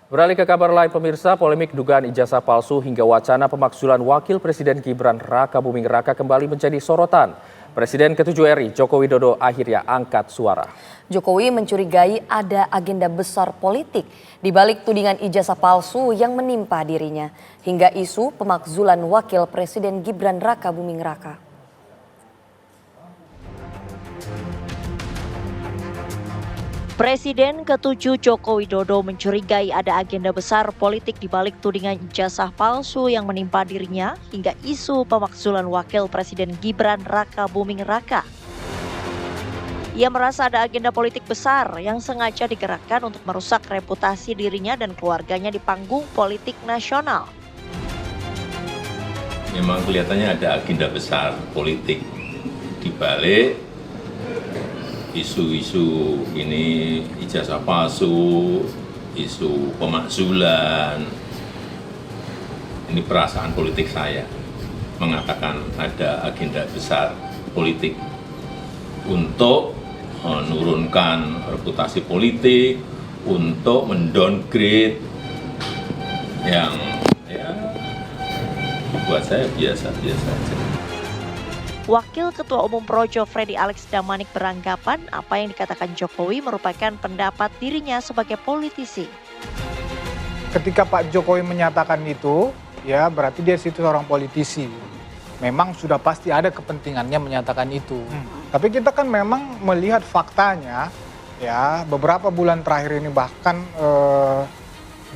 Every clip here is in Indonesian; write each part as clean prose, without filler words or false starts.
Beralih ke kabar lain pemirsa, polemik dugaan ijazah palsu hingga wacana pemakzulan Wakil Presiden Gibran Raka Buming Raka kembali menjadi sorotan. Presiden ke-7 RI Joko Widodo akhirnya angkat suara. Jokowi mencurigai ada agenda besar politik di balik tudingan ijazah palsu yang menimpa dirinya, hingga isu pemakzulan Wakil Presiden Gibran Raka Buming Raka. Presiden ke-7 Joko Widodo mencurigai ada agenda besar politik di balik tudingan ijazah palsu yang menimpa dirinya hingga isu pemakzulan Wakil Presiden Gibran Raka Buming Raka. Ia merasa ada agenda politik besar yang sengaja digerakkan untuk merusak reputasi dirinya dan keluarganya di panggung politik nasional. Memang kelihatannya ada agenda besar politik di balik isu-isu ini, ijazah palsu, isu pemakzulan. Ini perasaan politik saya mengatakan ada agenda besar politik untuk menurunkan reputasi politik, untuk mendowngrade yang buat saya biasa-biasa saja. Wakil Ketua Umum Projo Freddy Alex Damanik beranggapan apa yang dikatakan Jokowi merupakan pendapat dirinya sebagai politisi. Ketika Pak Jokowi menyatakan itu, ya berarti dia situ seorang politisi. Memang sudah pasti ada kepentingannya menyatakan itu. Tapi kita kan memang melihat faktanya, ya beberapa bulan terakhir ini bahkan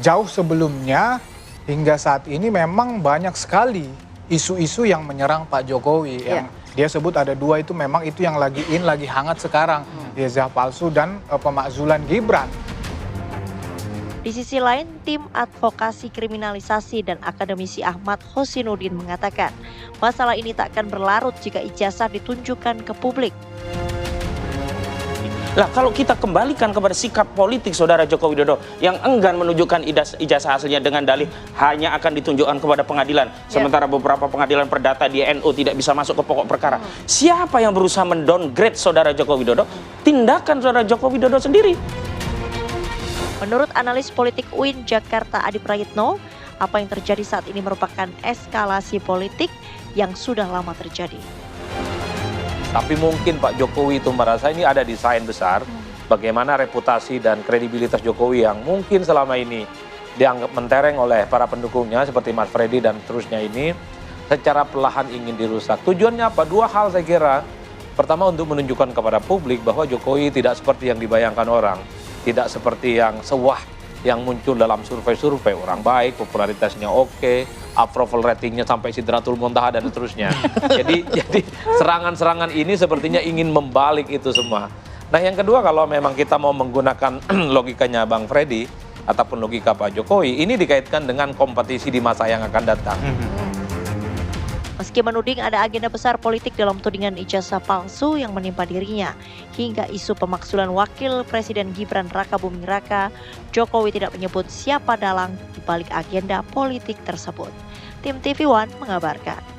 jauh sebelumnya hingga saat ini memang banyak sekali isu-isu yang menyerang Pak Jokowi. Yang dia sebut ada dua itu memang itu yang lagi hangat sekarang. Ijazah palsu dan pemakzulan Gibran. Di sisi lain, tim advokasi kriminalisasi dan akademisi Ahmad Hosinuddin mengatakan masalah ini tak akan berlarut jika ijazah ditunjukkan ke publik. Nah, kalau kita kembalikan kepada sikap politik Saudara Joko Widodo yang enggan menunjukkan ijazah hasilnya dengan dalih hanya akan ditunjukkan kepada pengadilan. Sementara beberapa pengadilan perdata di NU tidak bisa masuk ke pokok perkara. Siapa yang berusaha mendowngrade Saudara Joko Widodo? Tindakan Saudara Joko Widodo sendiri. Menurut analis politik UIN Jakarta Adi Prayitno, apa yang terjadi saat ini merupakan eskalasi politik yang sudah lama terjadi. Tapi mungkin Pak Jokowi itu merasa ini ada desain besar bagaimana reputasi dan kredibilitas Jokowi yang mungkin selama ini dianggap mentereng oleh para pendukungnya seperti Mas Freddy dan terusnya ini secara perlahan ingin dirusak. Tujuannya apa? Dua hal saya kira. Pertama untuk menunjukkan kepada publik bahwa Jokowi tidak seperti yang dibayangkan orang. Tidak seperti yang sewah yang muncul dalam survei-survei. Orang baik, popularitasnya oke, approval ratingnya sampai Sidratul Muntaha dan seterusnya. Jadi serangan-serangan ini sepertinya ingin membalik itu semua. Nah yang kedua, kalau memang kita mau menggunakan logikanya Bang Freddy ataupun logika Pak Jokowi, ini dikaitkan dengan kompetisi di masa yang akan datang. Meski menuding ada agenda besar politik dalam tudingan ijazah palsu yang menimpa dirinya, hingga isu pemakzulan Wakil Presiden Gibran Raka Buming Raka, Jokowi tidak menyebut siapa dalang di balik agenda politik tersebut. Tim TV One mengabarkan.